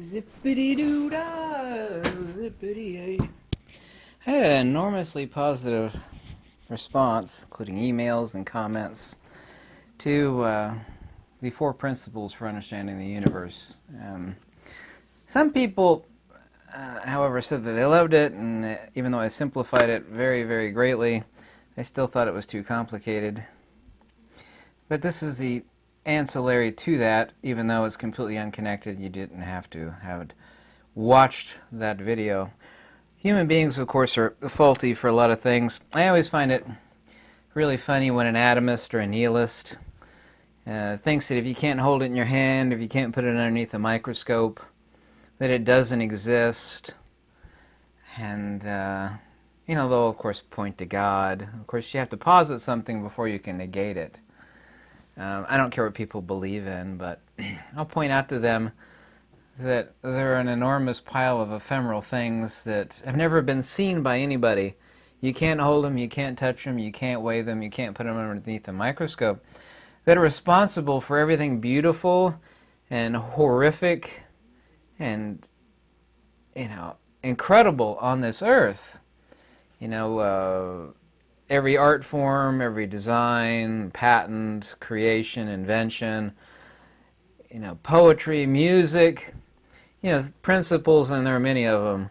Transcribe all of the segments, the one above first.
Zippity-doo-dah, zippity-ay. I had an enormously positive response, including emails and comments, to the four principles for understanding the universe. Some people, however, said that they loved it, and even though I simplified it very, very greatly, they still thought it was too complicated. But this is the ancillary to that, even though it's completely unconnected. You didn't have to have watched that video. Human beings, of course, are faulty for a lot of things. I always find it really funny when an atomist or a nihilist thinks that if you can't hold it in your hand, if you can't put it underneath a microscope, that it doesn't exist. And, they'll, of course, point to God. Of course, you have to posit something before you can negate it. I don't care what people believe in, but I'll point out to them that there are an enormous pile of ephemeral things that have never been seen by anybody. You can't hold them, you can't touch them, you can't weigh them, you can't put them underneath a microscope, that are responsible for everything beautiful and horrific and, incredible on this earth. Every art form, every design, patent, creation, invention, poetry, music, principles, and there are many of them.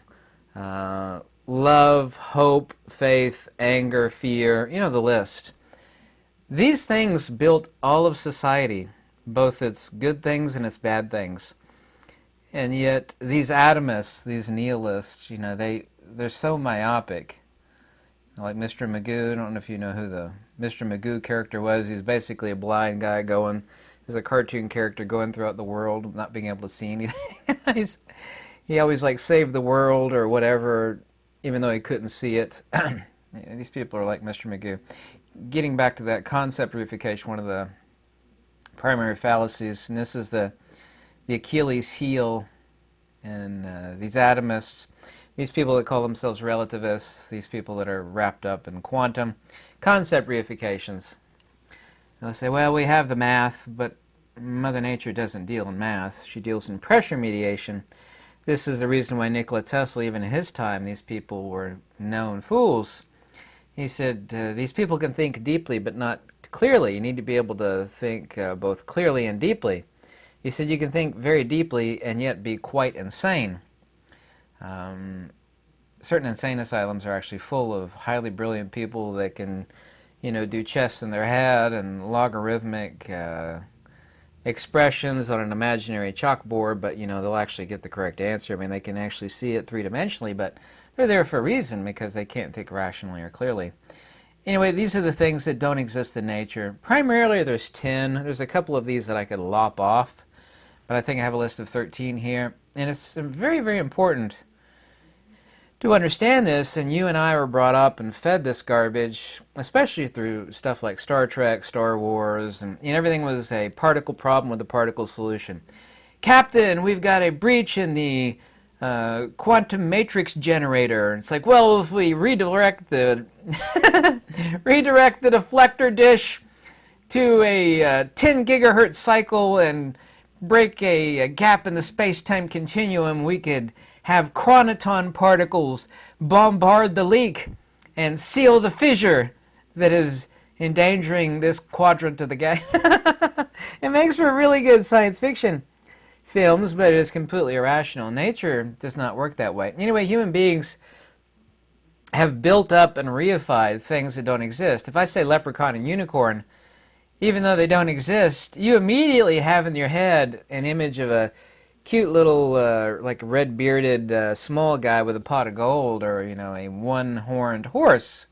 Love, hope, faith, anger, fear, the list. These things built all of society, both its good things and its bad things. And yet, these atomists, these nihilists, they're so myopic. Like Mr. Magoo, I don't know if you know who the Mr. Magoo character was. He's basically a blind guy going, as a cartoon character going throughout the world, not being able to see anything. He always saved the world or whatever, even though he couldn't see it. These people are like Mr. Magoo. Getting back to that concept reification, one of the primary fallacies, and this is the Achilles heel in these atomists, these people that call themselves relativists, these people that are wrapped up in quantum concept reifications. They'll say, well, we have the math, but Mother Nature doesn't deal in math. She deals in pressure mediation. This is the reason why Nikola Tesla, even in his time, these people were known fools. He said, these people can think deeply, but not clearly. You need to be able to think both clearly and deeply. He said, you can think very deeply and yet be quite insane. Certain insane asylums are actually full of highly brilliant people that can, do chess in their head and logarithmic expressions on an imaginary chalkboard, but, they'll actually get the correct answer. I mean, they can actually see it three-dimensionally, but they're there for a reason because they can't think rationally or clearly. Anyway, these are the things that don't exist in nature. Primarily, there's 10. There's a couple of these that I could lop off, but I think I have a list of 13 here. And it's very, very important to understand this, and you and I were brought up and fed this garbage, especially through stuff like Star Trek, Star Wars, and everything was a particle problem with a particle solution. Captain, we've got a breach in the quantum matrix generator. It's like, well, if we redirect the deflector dish to a 10 gigahertz cycle and break a gap in the space-time continuum, we could have chronoton particles bombard the leak and seal the fissure that is endangering this quadrant of the galaxy. It makes for really good science fiction films, but it is completely irrational. Nature does not work that way. Anyway, human beings have built up and reified things that don't exist. If I say leprechaun and unicorn, even though they don't exist, you immediately have in your head an image of a cute little, red-bearded small guy with a pot of gold, or, a one-horned horse.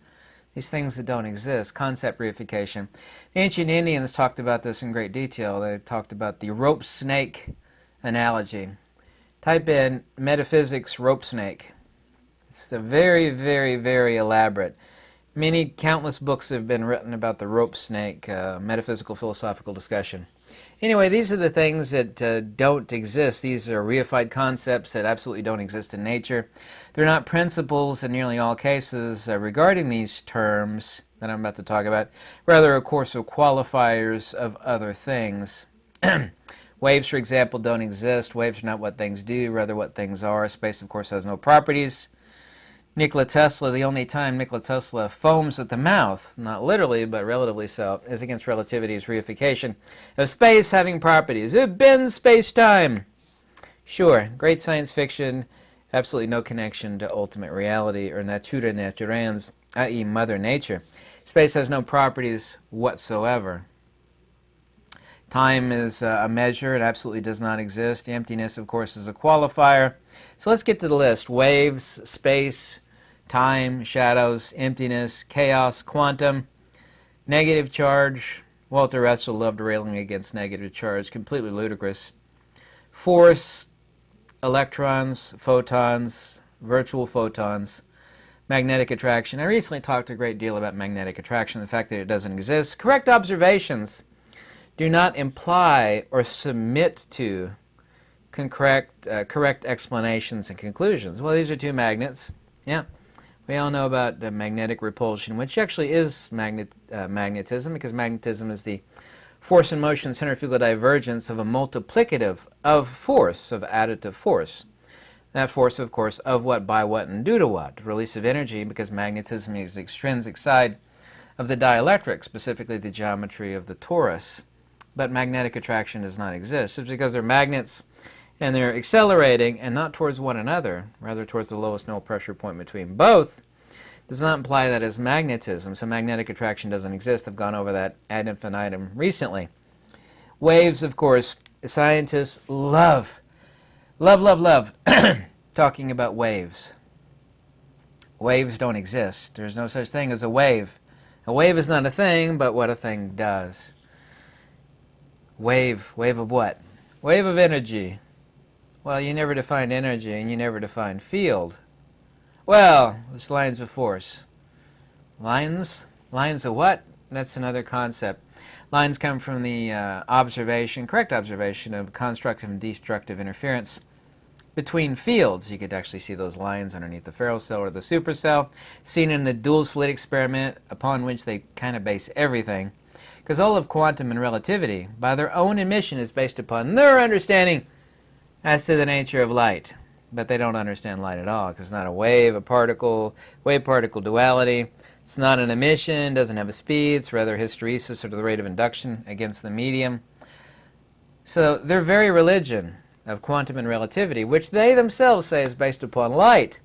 These things that don't exist. Concept reification. The ancient Indians talked about this in great detail. They talked about the rope snake analogy. Type in metaphysics rope snake. It's a very, very, very elaborate. Countless books have been written about the rope snake, metaphysical philosophical discussion. Anyway, these are the things that don't exist. These are reified concepts that absolutely don't exist in nature. They're not principles in nearly all cases regarding these terms. that I'm about to talk about. Rather, a course of qualifiers of other things. Waves, for example, don't exist. Waves are not what things do, rather what things are. Space, of course, has no properties. Nikola Tesla, the only time Nikola Tesla foams at the mouth, not literally, but relatively so, is against relativity's reification of space having properties. It bends space-time. Sure, great science fiction, absolutely no connection to ultimate reality or natura naturans, i.e. Mother Nature. Space has no properties whatsoever. Time is a measure. It absolutely does not exist. Emptiness, of course, is a qualifier. So let's get to the list. Waves, space, time, shadows, emptiness, chaos, quantum, negative charge. Walter Russell loved railing against negative charge. Completely ludicrous. Force, electrons, photons, virtual photons, magnetic attraction. I recently talked a great deal about magnetic attraction, the fact that it doesn't exist. Correct observations do not imply or submit to correct explanations and conclusions. Well, these are two magnets. Yeah. We all know about the magnetic repulsion, which actually is magnetism, because magnetism is the force in motion centrifugal divergence of a multiplicative of force, of additive force. That force, of course, of what, by what, and due to what? Release of energy, because magnetism is the extrinsic side of the dielectric, specifically the geometry of the torus. But magnetic attraction does not exist. It's because they're magnets and they're accelerating and not towards one another, rather towards the lowest null pressure point between both, does not imply that as magnetism. So magnetic attraction doesn't exist. I've gone over that ad infinitum recently. Waves, of course, scientists love talking about waves. Waves don't exist. There's no such thing as a wave. A wave is not a thing, but what a thing does. Wave of what? Wave of energy. Well, you never define energy, and you never define field. Well, it's lines of force. Lines? Lines of what? That's another concept. Lines come from the correct observation of constructive and destructive interference between fields. You could actually see those lines underneath the ferrocell or the supercell, seen in the dual slit experiment, upon which they kind of base everything. Because all of quantum and relativity, by their own admission, is based upon their understanding as to the nature of light. But they don't understand light at all, because it's not a wave, a particle, wave-particle duality. It's not an emission, doesn't have a speed. It's rather hysteresis, or the rate of induction against the medium. So their very religion of quantum and relativity, which they themselves say is based upon light,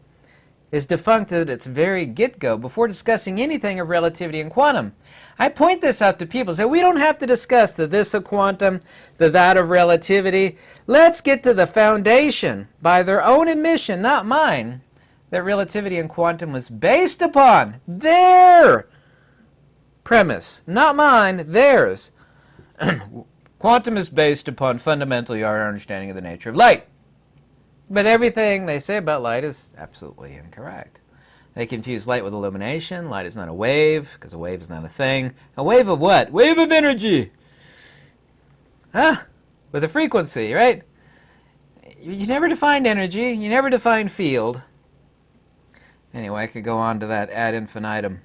is defunct at its very get-go before discussing anything of relativity and quantum. I point this out to people, say we don't have to discuss the this of quantum, the that of relativity. Let's get to the foundation, by their own admission, not mine, that relativity and quantum was based upon their premise, not mine, theirs. Quantum is based upon fundamentally our understanding of the nature of light. But everything they say about light is absolutely incorrect. They confuse light with illumination. Light is not a wave, because a wave is not a thing. A wave of what? Wave of energy! Huh? With a frequency, right? You never defined energy. You never defined field. Anyway, I could go on to that ad infinitum.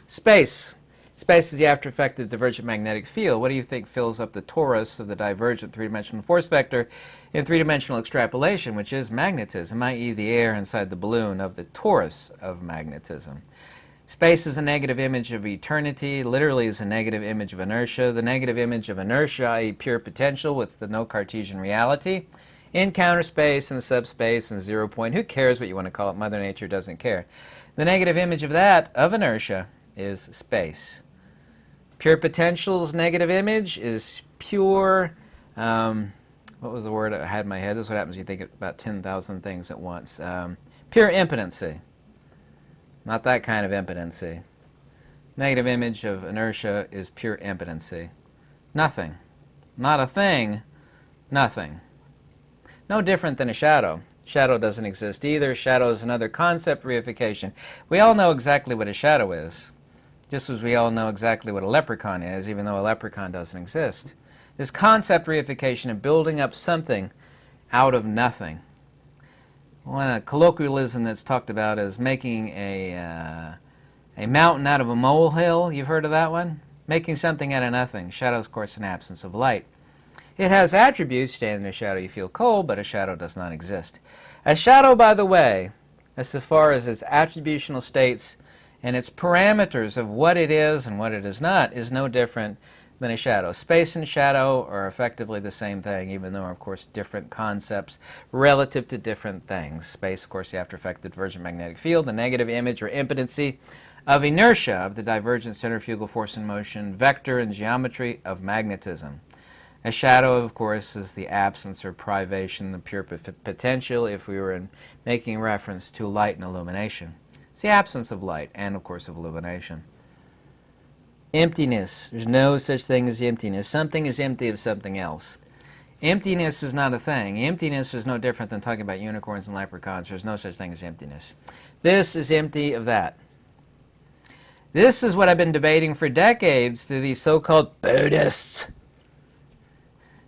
Space. Space is the after effect of the divergent magnetic field. What do you think fills up the torus of the divergent three-dimensional force vector in three-dimensional extrapolation, which is magnetism, i.e. the air inside the balloon of the torus of magnetism? Space is a negative image of eternity, literally is a negative image of inertia. The negative image of inertia, i.e. pure potential with the no Cartesian reality. In counter space and subspace and 0 point, who cares what you want to call it? Mother Nature doesn't care. The negative image of that, of inertia, is space. Pure potential's negative image is pure, what was the word I had in my head? This is what happens when you think about 10,000 things at once. Pure impotency. Not that kind of impotency. Negative image of inertia is pure impotency. Nothing. Not a thing. Nothing. No different than a shadow. Shadow doesn't exist either. Shadow is another concept, reification. We all know exactly what a shadow is. Just as we all know exactly what a leprechaun is, even though a leprechaun doesn't exist. This concept reification of building up something out of nothing. One colloquialism that's talked about is making a A mountain out of a molehill, you've heard of that one? Making something out of nothing. Shadow is, of course, an absence of light. It has attributes. Stand in a shadow, you feel cold, but a shadow does not exist. A shadow, by the way, as far as its attributional states and its parameters of what it is and what it is not, is no different than a shadow. Space and shadow are effectively the same thing, even though, of course, different concepts relative to different things. Space, of course, the after-effect of divergent magnetic field, the negative image or impedency of inertia of the divergent centrifugal force in motion, vector and geometry of magnetism. A shadow, of course, is the absence or privation, the pure potential, if we were making reference to light and illumination. It's the absence of light and, of course, of illumination. Emptiness. There's no such thing as emptiness. Something is empty of something else. Emptiness is not a thing. Emptiness is no different than talking about unicorns and leprechauns. There's no such thing as emptiness. This is empty of that. This is what I've been debating for decades to these so-called Buddhists.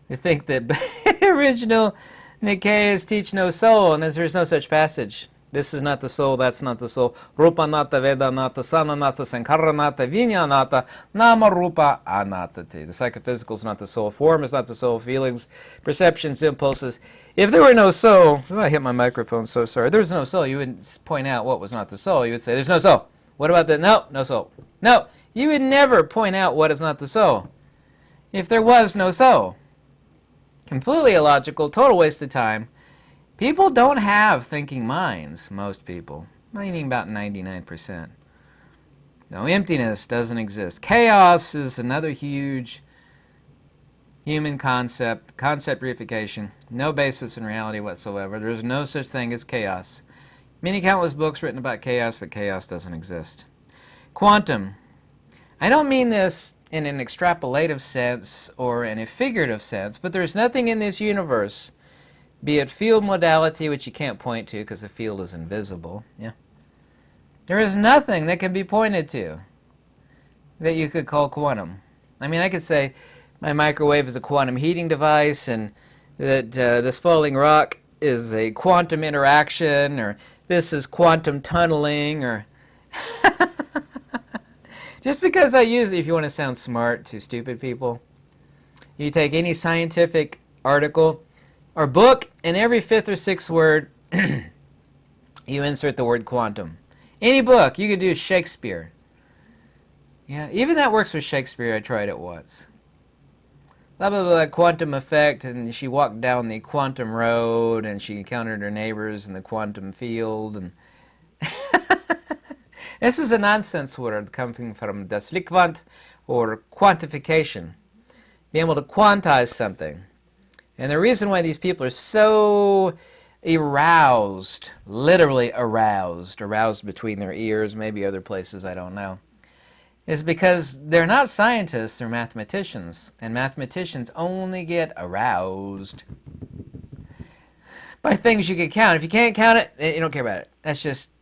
They think that original Nikayas teach no soul, and there's no such passage. This is not the soul, that's not the soul. Rupa nata, Veda nata, Sana nata, Sankara nata, Vinya nata, Nama rupa anatati. The psychophysical is not the soul. Form is not the soul. Feelings, perceptions, impulses. If there were no soul, I hit my microphone, so sorry. If there was no soul, you wouldn't point out what was not the soul. You would say, there's no soul. What about that? No, no soul. No, you would never point out what is not the soul if there was no soul. Completely illogical, total waste of time. People don't have thinking minds, most people. Meaning about 99%. No, emptiness doesn't exist. Chaos is another huge human concept reification. No basis in reality whatsoever. There's no such thing as chaos. Many countless books written about chaos, but chaos doesn't exist. Quantum. I don't mean this in an extrapolative sense or in a figurative sense, but there's nothing in this universe, be it field modality, which you can't point to because the field is invisible. Yeah. There is nothing that can be pointed to that you could call quantum. I mean, I could say my microwave is a quantum heating device, and that this falling rock is a quantum interaction, or this is quantum tunneling, or just because I use it, if you want to sound smart to stupid people, you take any scientific article or book, and every fifth or sixth word, you insert the word quantum. Any book, you could do Shakespeare. Yeah, even that works with Shakespeare. I tried it once. Blah, blah, blah, quantum effect, and she walked down the quantum road, and she encountered her neighbors in the quantum field, and this is a nonsense word coming from das Liquant, or quantification. Being able to quantize something. And the reason why these people are so aroused, literally aroused between their ears, maybe other places, I don't know, is because they're not scientists, they're mathematicians. And mathematicians only get aroused by things you can count. If you can't count it, you don't care about it.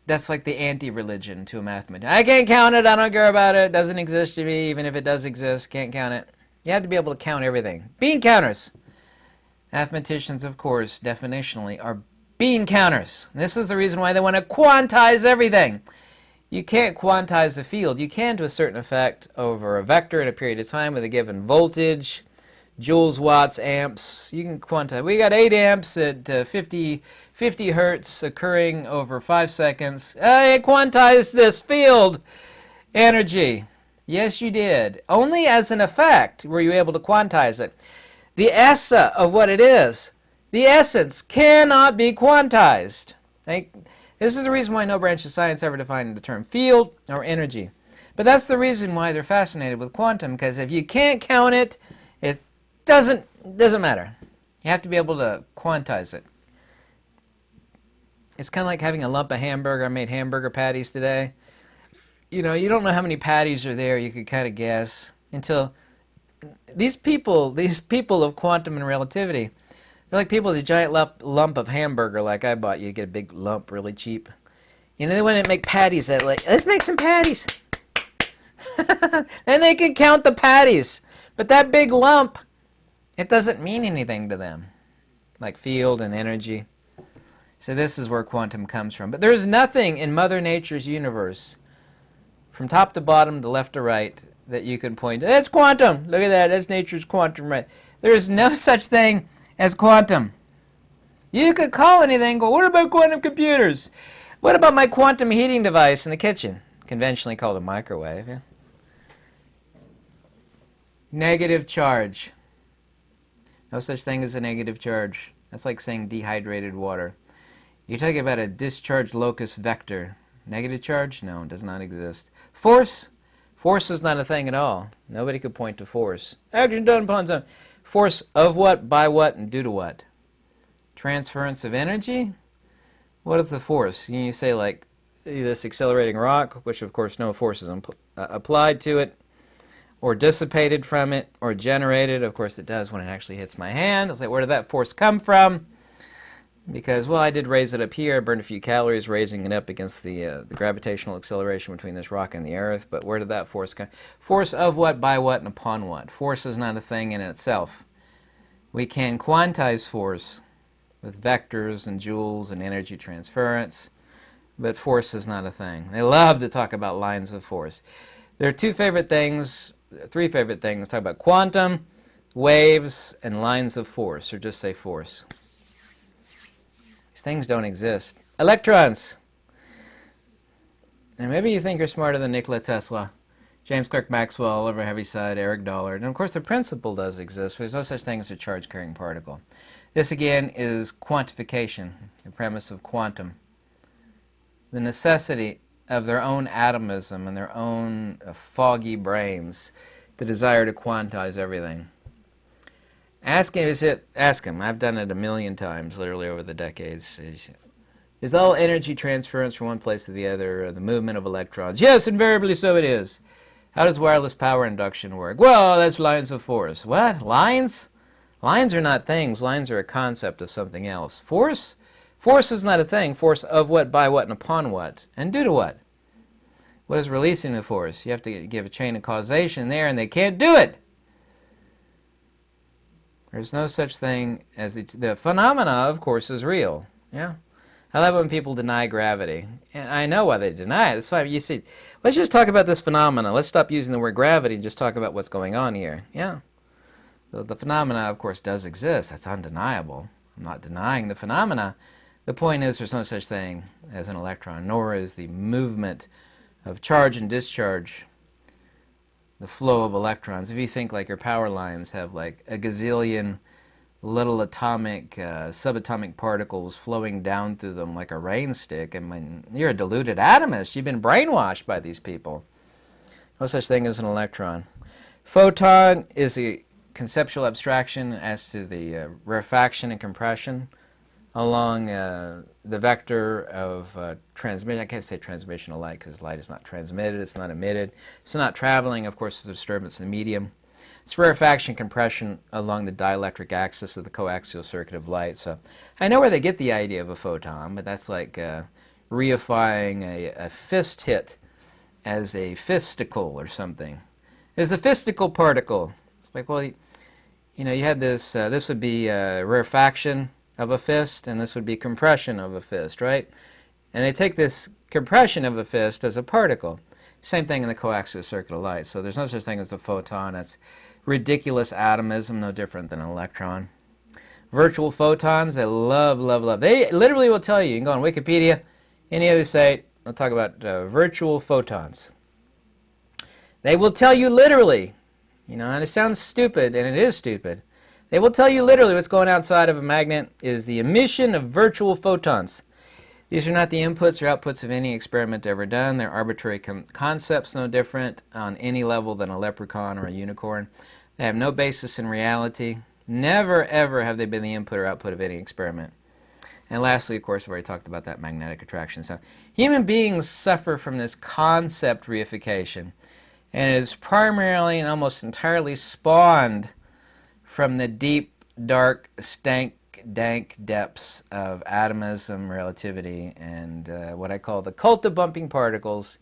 That's like the anti-religion to a mathematician. I can't count it, I don't care about it, it doesn't exist to me, even if it does exist, can't count it. You have to be able to count everything. Bean counters. Mathematicians, of course, definitionally, are bean counters. And this is the reason why they want to quantize everything. You can't quantize the field. You can to a certain effect over a vector in a period of time with a given voltage, joules, watts, amps. You can quantize. We got 8 amps at 50 hertz occurring over 5 seconds. I quantized this field energy. Yes, you did. Only as an effect were you able to quantize it. The essa of what it is, the essence, cannot be quantized. This is the reason why no branch of science ever defined the term field or energy. But that's the reason why they're fascinated with quantum, because if you can't count it, it doesn't matter. You have to be able to quantize it. It's kind of like having a lump of hamburger. I made hamburger patties today. You know, you don't know how many patties are there. You could kind of guess until these people of quantum and relativity, they're like people with a giant lump of hamburger like I bought. You get a big lump really cheap. You know, they want to make patties that like, let's make some patties. And they can count the patties. But that big lump, it doesn't mean anything to them. Like field and energy. So this is where quantum comes from. But there's nothing in Mother Nature's universe from top to bottom, to left to right, that you can point to. That's quantum. Look at that. That's nature's quantum right. There is no such thing as quantum. You could call anything, go, what about quantum computers? What about my quantum heating device in the kitchen? Conventionally called a microwave. Yeah? Negative charge. No such thing as a negative charge. That's like saying dehydrated water. You're talking about a discharged locus vector. Negative charge? No, it does not exist. Force? Force is not a thing at all. Nobody could point to force. Action done upon something. Force of what, by what, and due to what? Transference of energy? What is the force? You say like this accelerating rock, which of course no force is applied to it, or dissipated from it, or generated. Of course it does when it actually hits my hand. It's like, where did that force come from? Because, well, I did raise it up here. I burned a few calories raising it up against the gravitational acceleration between this rock and the earth. But where did that force come? Force of what, by what, and upon what? Force is not a thing in itself. We can quantize force with vectors and joules and energy transference, but force is not a thing. They love to talk about lines of force. There are three favorite things. Talk about quantum, waves, and lines of force, or just say force. These things don't exist. Electrons. And maybe you think you're smarter than Nikola Tesla, James Clerk Maxwell, Oliver Heaviside, Eric Dollard. And of course the principle does exist, but there's no such thing as a charge-carrying particle. This again is quantification, the premise of quantum. The necessity of their own atomism and their own foggy brains, the desire to quantize everything. Ask him. I've done it a million times, literally over the decades. Is all energy transference from one place to the other, or the movement of electrons? Yes, invariably so it is. How does wireless power induction work? Well, that's lines of force. What? Lines? Lines are not things. Lines are a concept of something else. Force? Force is not a thing. Force of what, by what, and upon what, and due to what? What is releasing the force? You have to give a chain of causation there, and they can't do it. There's no such thing as the phenomena, of course, is real. Yeah, I love when people deny gravity, and I know why they deny it. That's why you see. Let's just talk about this phenomena. Let's stop using the word gravity and just talk about what's going on here. Yeah, the phenomena, of course, does exist. That's undeniable. I'm not denying the phenomena. The point is, there's no such thing as an electron, nor is the movement of charge and discharge, the flow of electrons. If you think like your power lines have like a gazillion little atomic, subatomic particles flowing down through them like a rain stick, I mean, you're a deluded atomist. You've been brainwashed by these people. No such thing as an electron. Photon is a conceptual abstraction as to the rarefaction and compression along the vector of transmission. I can't say transmission of light because light is not transmitted, it's not emitted. It's not traveling, of course, there's a disturbance in the medium. It's rarefaction compression along the dielectric axis of the coaxial circuit of light. So I know where they get the idea of a photon, but that's like reifying a fist hit as a fisticle or something. There's a fisticle particle. It's like, well, you know, you had this, this would be rarefaction of a fist, and this would be compression of a fist, right? And they take this compression of a fist as a particle. Same thing in the coaxial circuit of light. So there's no such thing as a photon. That's ridiculous atomism, no different than an electron. Virtual photons, they love, love, love. They literally will tell you. You can go on Wikipedia, any other site, I'll talk about virtual photons. They will tell you literally, you know, and it sounds stupid, and it is stupid. They will tell you literally what's going outside of a magnet is the emission of virtual photons. These are not the inputs or outputs of any experiment ever done. They're arbitrary concepts, no different on any level than a leprechaun or a unicorn. They have no basis in reality. Never, ever have they been the input or output of any experiment. And lastly, of course, I've already talked about that magnetic attraction. So human beings suffer from this concept reification, and it is primarily and almost entirely spawned from the deep, dark, dank depths of atomism, relativity, and what I call the cult of bumping particles,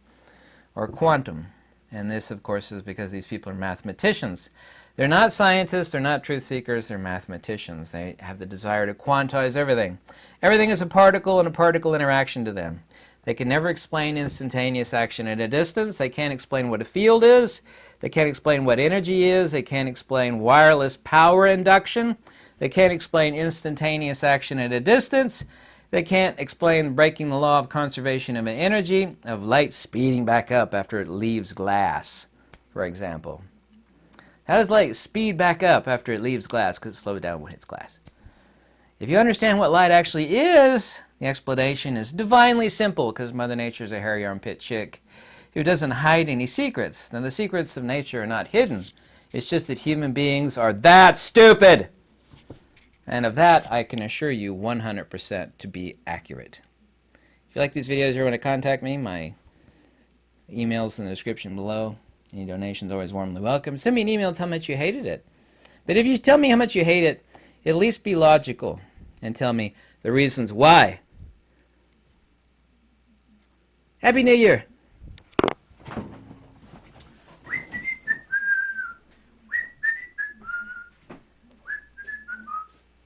or quantum. And this, of course, is because these people are mathematicians. They're not scientists, they're not truth seekers, they're mathematicians. They have the desire to quantize everything. Everything is a particle and a particle interaction to them. They can never explain instantaneous action at a distance. They can't explain what a field is. They can't explain what energy is. They can't explain wireless power induction. They can't explain instantaneous action at a distance. They can't explain breaking the law of conservation of energy, of light speeding back up after it leaves glass, for example. How does light speed back up after it leaves glass? Because it slows down when it hits glass. If you understand what light actually is, the explanation is divinely simple, because Mother Nature is a hairy armpit chick who doesn't hide any secrets. Now, the secrets of nature are not hidden. It's just that human beings are that stupid. And of that, I can assure you 100% to be accurate. If you like these videos, you want to contact me. My email's in the description below. Any donations always warmly welcome. Send me an email and tell me how much you hated it. But if you tell me how much you hate it, at least be logical and tell me the reasons why. Happy New Year!